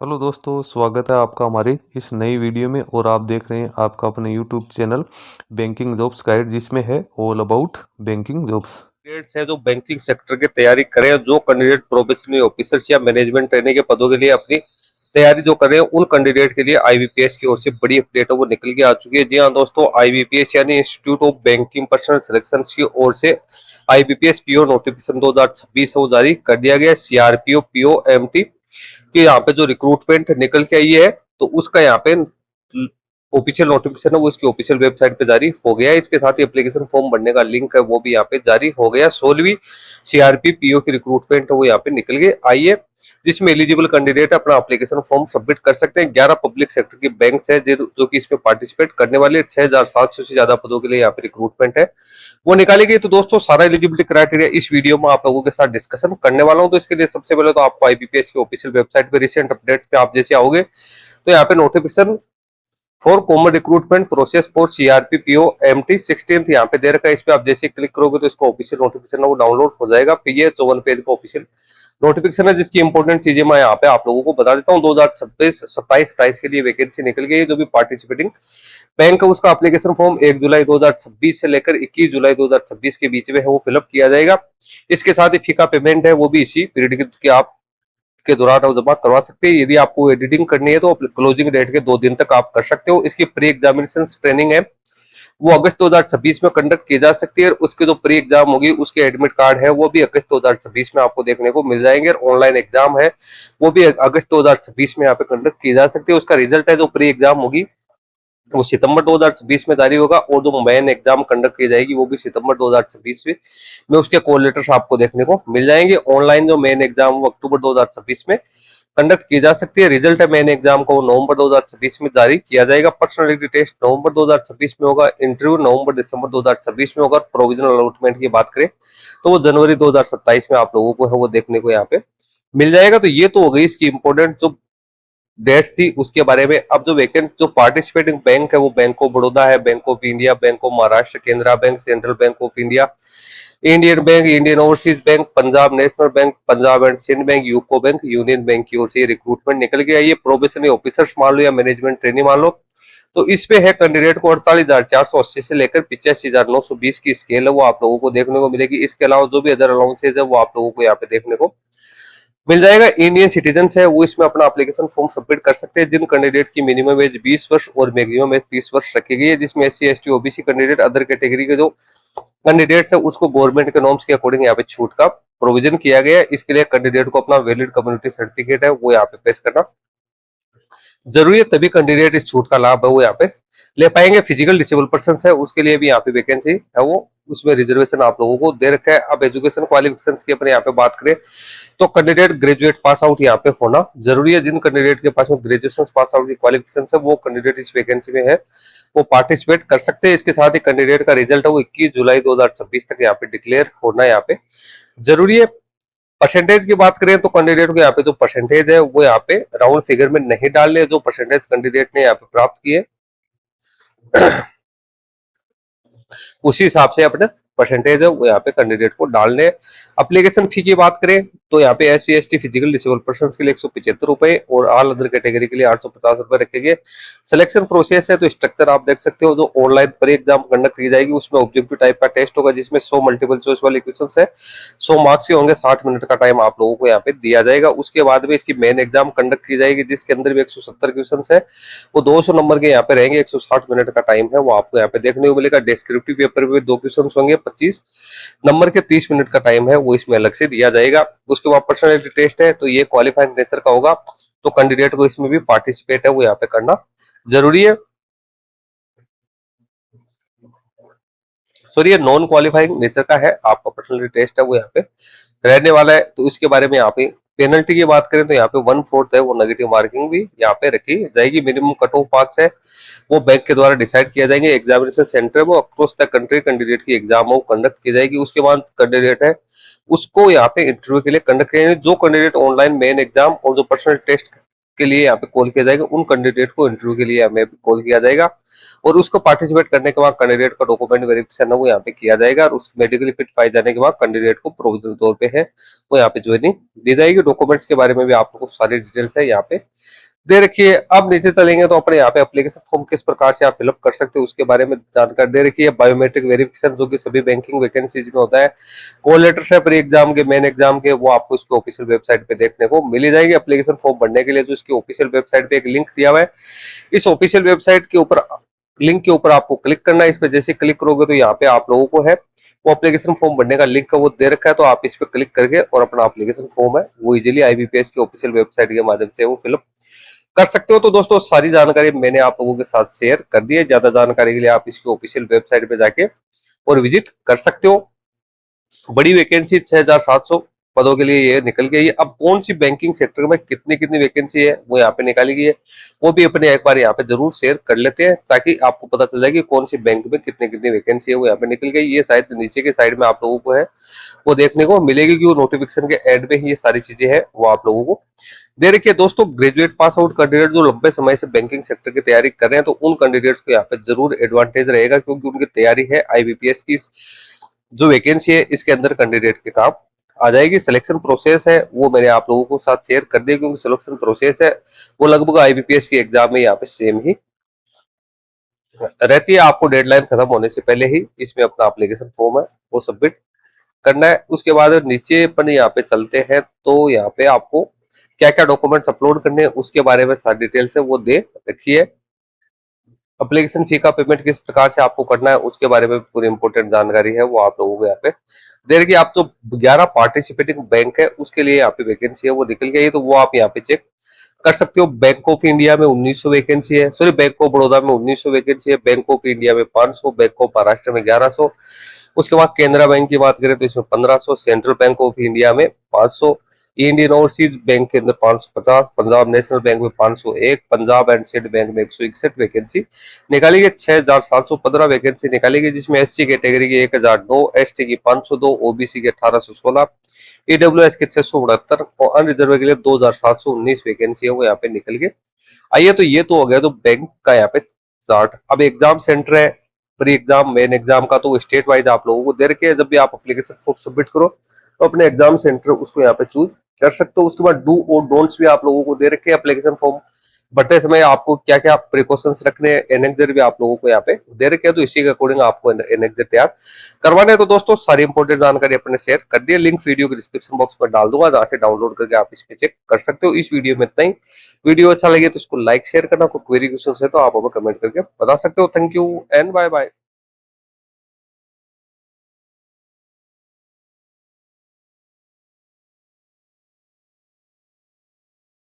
Hello दोस्तों, स्वागत है आपका हमारे इस नई वीडियो में। और आप देख रहे हैं आपका अपने YouTube channel banking jobs guide, जिसमें है all about banking jobs. Candidates हैं जो बैंकिंग सेक्टर की तैयारी करें, जो कैंडिडेट प्रोबेशनरी ऑफिसर्स या मैनेजमेंट ट्रेनिंग के पदों के लिए अपनी तैयारी जो कर रहे हैं, उन कैंडिडेट के लिए आईबीपीएस की ओर से बड़ी अपडेट है वो निकल के आ चुकी है। जी हाँ दोस्तों, आईबीपीएस यानी institute of banking personal selection की ओर से आईबीपीएस पीओ नोटिफिकेशन 2026 है वो जारी कर दिया गया है। सीआरपीओ पीओ एमटी कि यहाँ पे जो रिक्रूटमेंट निकल के आई है, तो उसका यहाँ पे ऑफिशियल नोटिफिकेशन है वो इसकी ऑफिशियल वेबसाइट पे जारी हो गया है। इसके साथ ही एप्लीकेशन फॉर्म भरने का लिंक है वो भी यहाँ पे जारी हो गया। 16वीं सीआरपी पीओ की रिक्रूटमेंट है वो यहाँ पे निकल के आई है, जिसमें एलिजिबल कैंडिडेट अपना एप्लीकेशन फॉर्म सबमिट कर सकते हैं। 11 पब्लिक सेक्टर की बैंक्स है जो कि इसमें पार्टिसिपेट करने वाले 6700 से ज्यादा पदों के लिए यहाँ पे रिक्रूटमेंट है वो निकाली गई। तो दोस्तों, सारा एलिजिबिलिटी क्राइटेरिया इस वीडियो में आप लोगों के साथ डिस्कशन करने वाला हूं। तो इसके लिए सबसे पहले तो आपको आईबीपीएस की ऑफिशियल वेबसाइट पे रिसेंट अपडेट्स पे आप जैसे आओगे, तो यहाँ पे notification for common recruitment process for CRP PO MT 16th यहाँ पे दे रखा है। इस पे आप जैसे क्लिक करोगे तो इसको ऑफिशियल नोटिफिकेशन है वो डाउनलोड हो जाएगा। फिर ये 54 पेज का ऑफिशियल नोटिफिकेशन है, जिसकी इंपॉर्टेंट चीजें मैं यहाँ पे आप लोगों को बता देता हूँ। 2026 27 28 के लिए वैकेंसी निकल गई है। जो भी पार्टिसिपेटिंग बैंक है उसका एप्लीकेशन फॉर्म 1 जुलाई 2026 से लेकर 21 जुलाई 2026 के बीच में है वो फिलअप किया जाएगा। इसके साथ ही फीका पेमेंट है वो भी इसी पीरियड के आप के दौरान आप जमा करवा सकते हैं। यदि आपको एडिटिंग करनी है तो क्लोजिंग डेट के 2 दिन तक आप कर सकते हो। इसकी प्री एग्जामिनेशन ट्रेनिंग है वो अगस्त 2026 में कंडक्ट की जा सकती है। उसके जो प्री एग्जाम होगी उसके एडमिट कार्ड है वो भी अगस्त 2026 में आपको देखने को मिल जाएंगे। और ऑनलाइन एग्जाम है वो भी अगस्त 2026 में यहाँ पे कंडक्ट की जा सकती है। उसका रिजल्ट है जो प्री एग्जाम होगी वो सितंबर 2026 में जारी होगा, और जो मेन एग्जाम कंडक्ट की जाएगी वो भी सितंबर 2026 में उसके कॉल लेटर्स आपको देखने को मिल जाएंगे। ऑनलाइन जो मेन एग्जाम वो अक्टूबर 2026 में कंडक्ट की जा सकती है। रिजल्ट है मेन एग्जाम को नवंबर 2026 में जारी किया जाएगा। पर्सनालिटी टेस्ट नवंबर 2026 में होगा। इंटरव्यू नवंबर दिसंबर 2026 में होगा। प्रोविजनल अलॉटमेंट की बात करें तो वो जनवरी 2027 में आप लोगों को है वो देखने को यहाँ पे मिल जाएगा। तो ये तो हो गई इसकी इंपोर्टेंट जो डेट्स थी उसके बारे में। अब जो वैकेंट जो पार्टिसिपेटिंग बैंक है वो बैंक ऑफ बड़ौदा है, Bank of India, Bank of Maharashtra, Canara Bank, Central Bank of India, Indian Bank, Indian Overseas Bank, Punjab National Bank, Punjab and Sindh Bank, UCO Bank, Union Bank की ओर से रिक्रूटमेंट निकल गया। ये प्रोबेशनरी ऑफिसर्स मान लो या मैनेजमेंट ट्रेनी मान लो, तो इस पे है कैंडिडेट को 48,480 से लेकर 85,920 की स्केल है वो आप लोगों को देखने को मिलेगी। इसके अलावा जो भी अदर अलाउंसेज है वो आप लोगों को यहाँ पे देखने को मिल जाएगा। इंडियन सिटीजन है वो इसमें अपना एप्लीकेशन फॉर्म सबमिट कर सकते हैं। जिन कैंडिडेट की मिनिमम एज 20 वर्ष और मैक्सिमम एज 30 वर्ष रखी गई है, जिसमें SC ST OBC candidate other category के जो कैंडिडेट्स है उसको गवर्नमेंट के नॉर्म्स के अकॉर्डिंग यहाँ पे छूट का प्रोविजन किया गया है। इसके लिए कैंडिडेट को अपना वैलिड कम्युनिटी सर्टिफिकेट है वो यहाँ पे पेश करना जरूरी है, तभी कैंडिडेट इस छूट का लाभ है वो यहाँ पे ले पाएंगे। फिजिकल डिसेबल पर्सन है उसके लिए भी यहाँ पे वैकेंसी है वो उसमें रिजर्वेशन आप लोगों को दे रखा है। अब एजुकेशन क्वालिफिकेशंस की अपने यहाँ पे बात करें तो कैंडिडेट ग्रेजुएट पास आउट यहाँ पे होना जरूरी है। जिन कैंडिडेट के पास में ग्रेजुएशन पास आउट की क्वालिफिकेशन है वो कैंडिडेट इस वैकेंसी में है वो पार्टिसिपेट कर सकते हैं। इसके साथ ही कैंडिडेट का रिजल्ट है वो 21 जुलाई 2026 तक यहाँ पे डिक्लेयर होना यहाँ पे जरूरी है। परसेंटेज की बात करें तो कैंडिडेट को यहाँ पे जो परसेंटेज है वो यहाँ पे राउंड फिगर में नहीं डालने, जो परसेंटेज कैंडिडेट ने यहाँ पे प्राप्त किए उसी हिसाब से अपने परसेंटेज है वो यहाँ पे कैंडिडेट को डालने। एप्लीकेशन फी की बात करें तो यहाँ पे SC ST physical disable person के लिए 175 रुपए और ऑल अदर कैटेगरी के लिए 850 रुपए रखे गए। सिलेक्शन प्रोसेस है तो स्ट्रक्चर आप देख सकते हो। जो ऑनलाइन पर एग्जाम कंडक्ट की जाएगी उसमें ऑब्जेक्टिव टाइप का टेस्ट होगा, जिसमें 100 मल्टीपल चॉइस वाले क्वेश्चन है, 100 मार्क्स के होंगे, 60 मिनट का टाइम आप लोगों को यहाँ पे दिया जाएगा। उसके बाद में इसकी मेन एग्जाम कंडक्ट की जाएगी, जिसके अंदर भी 170 क्वेश्चन है वो 200 नंबर के यहाँ पे रहेंगे। 160 मिनट का टाइम है वो आपको यहाँ पे देखने को मिलेगा। डिस्क्रिप्टिव पेपर में 2 क्वेश्चन होंगे, 25 नंबर के 30 मिनट का टाइम है वो इसमें अलग से दिया जाएगा। उसके बाद पर्सनालिटी टेस्ट है तो ये क्वालिफाइंग नेचर का होगा, तो कैंडिडेट को इसमें भी पार्टिसिपेट है वो यहाँ पे करना जरूरी है। सॉरी, ये नॉन क्वालिफाइंग नेचर का है, आपका पर्सनालिटी टेस्ट है वो यहाँ पे रहने वाला है। तो इसके बारे में यहाँ पे पेनल्टी की बात करें तो यहाँ पे 1/4 है वो नेगेटिव मार्किंग भी यहाँ पे रखी जाएगी। मिनिमम कट ऑफ मार्क्स है वो बैंक के द्वारा डिसाइड किया जाएंगे। एग्जामिनेशन सेंटर वो अक्रॉस द कंट्री कैंडिडेट की एग्जाम वो कंडक्ट की जाएगी। उसके बाद कैंडिडेट है उसको यहाँ पे इंटरव्यू के लिए कंडक्ट किया जाएगा। जो कैंडिडेट ऑनलाइन मेन एग्जाम और जो पर्सनल टेस्ट के लिए यहाँ पे कॉल किया जाएगा, उन कैंडिडेट को इंटरव्यू के लिए हमें कॉल किया जाएगा और उसको पार्टिसिपेट करने के बाद कैंडिडेट का डॉक्यूमेंट वेरिफिकेशन है वो यहाँ पे किया जाएगा और उस मेडिकली फिट पाए जाने के बाद कैंडिडेट को प्रोविजनल तौर पे है वो यहाँ पे ज्वाइनिंग दी जाएगी। डॉक्यूमेंट्स के बारे में भी आप लोगों को सारी डिटेल्स है यहाँ पे दे रखी है। अब नीचे चलेंगे तो अपने यहाँ पे एप्लीकेशन फॉर्म किस प्रकार से आप फिलअप कर सकते हो उसके बारे में जानकारी दे रखी है। बायोमेट्रिक वेरिफिकेशन जो कि सभी बैंकिंग वैकेंसीज में होता है, कॉल लेटर्स है प्री एग्जाम के मेन एग्जाम के, वो आपको इसके ऑफिशियल वेबसाइट पे देखने को मिल जाएगी। एप्लीकेशन फॉर्म भरने के लिए जो इसकी ऑफिशियल वेबसाइट पे एक लिंक दिया हुआ है, इस ऑफिशियल वेबसाइट के ऊपर लिंक के ऊपर आपको क्लिक करना है। इस पे जैसे क्लिक करोगे तो यहाँ पे आप लोगों को है वो एप्लीकेशन फॉर्म भरने का लिंक है वो दे रखा है, तो आप इस पे क्लिक करके और अपना एप्लीकेशन फॉर्म है वो इजीली IBPS की ऑफिशियल वेबसाइट के माध्यम से वो फिलअप कर सकते हो। तो दोस्तों सारी जानकारी मैंने आप लोगों के साथ शेयर कर दी है। ज्यादा जानकारी के लिए आप इसकी ऑफिशियल वेबसाइट पे जाके और विजिट कर सकते हो। बड़ी वैकेंसी 6700 पदों के लिए ये निकल गई है। अब कौन सी बैंकिंग सेक्टर में कितनी कितनी वैकेंसी है वो यहाँ पे निकाली गई है, वो भी अपने एक बार यहाँ पे जरूर शेयर कर लेते हैं ताकि आपको पता चल जाए कि कौन सी बैंक में कितनी कितनी वैकेंसी है वो यहाँ पे निकल गई। ये शायद नीचे के साइड में आप लोगों को है वो देखने को मिलेगी कि वो नोटिफिकेशन के एड में ही ये सारी चीजें है वो आप लोगों को दे रखिए। दोस्तों ग्रेजुएट पास आउट कैंडिडेट जो लंबे समय से बैंकिंग सेक्टर की तैयारी कर रहे हैं तो उन कैंडिडेट्स को यहाँ पे जरूर एडवांटेज रहेगा, क्योंकि उनकी तैयारी है IBPS की जो वैकेंसी है इसके अंदर कैंडिडेट के काम आ जाएगी। सिलेक्शन प्रोसेस है वो मैंने आप लोगों को साथ शेयर कर दिया, क्योंकि सिलेक्शन प्रोसेस है वो लगभग IBPS की एग्जाम में यहाँ पे सेम ही रहती है। आपको डेडलाइन खत्म होने से पहले ही इसमें अपना एप्लीकेशन फॉर्म है वो सबमिट करना है। उसके बाद नीचे अपन यहाँ पे चलते हैं तो यहाँ पे आपको क्या क्या डॉक्यूमेंट्स अपलोड करने हैं उसके बारे में सारी डिटेल्स है वो दे रखी है। एप्लीकेशन फी का पेमेंट किस प्रकार से आपको करना है उसके बारे में पूरी इंपोर्टेंट जानकारी है वो आप लोगों को यहाँ पे दे रखी है। आप जो 11 पार्टिसिपेटिंग बैंक है उसके लिए यहाँ पे वैकेंसी है वो निकल गई है, तो वो आप यहाँ पे चेक कर सकते हो। बैंक ऑफ इंडिया में 1900 वैकेंसी है, सॉरी बैंक ऑफ बड़ौदा में 1900 वैकेंसी है, बैंक ऑफ इंडिया में 500, बैंक ऑफ महाराष्ट्र में 1100। उसके बाद केनरा बैंक की बात करें तो इसमें 1500, सेंट्रल बैंक ऑफ इंडिया में 500, इंडियन ओवरसीज बैंक के अंदर 550, पंजाब नेशनल बैंक में 501, पंजाब एंड सिंध बैंक में 161 वैकेंसी निकाली गई। 6715 वैकेंसी निकाली गई, जिसमें SC कैटेगरी की 1009, ST की 502, OBC के 1816, EWS के 669 और अनरिजर्व के लिए 2719 वैकेंसी है वो यहाँ पे निकल गए। आइए तो ये तो हो गया तो बैंक का यहाँ पे चार्ट। अब एग्जाम सेंटर है प्री एग्जाम मेन एग्जाम का, तो स्टेट वाइज आप लोगों को दे रखे हैं। जब भी आप एप्लीकेशन फॉर्म सबमिट करो तो अपने एग्जाम सेंटर उसको यहाँ पे चूज कर सकते हो। उसके बाद डू और डोंट्स भी आप लोगों को दे रखे हैं। एप्लीकेशन फॉर्म भरते समय आपको क्या क्या प्रिकॉशंस रखने हैं, एनेक्जर भी आप लोगों को यहाँ पे दे रखे हैं, तो इसी के अकॉर्डिंग आपको एनेक्जर तैयार करवाने हैं। तो दोस्तों सारी इंपोर्टेंट जानकारी अपने शेयर कर दी है, लिंक वीडियो के डिस्क्रिप्शन बॉक्स में डाल दूंगा, जहां से डाउनलोड करके आप इस पे चेक कर सकते हो। इस वीडियो में इतना ही। वीडियो अच्छा लगे तो इसको लाइक शेयर करना, कोई क्वेरी क्वेश्चन है तो आप हमें कमेंट करके बता सकते हो। Thank you and bye bye.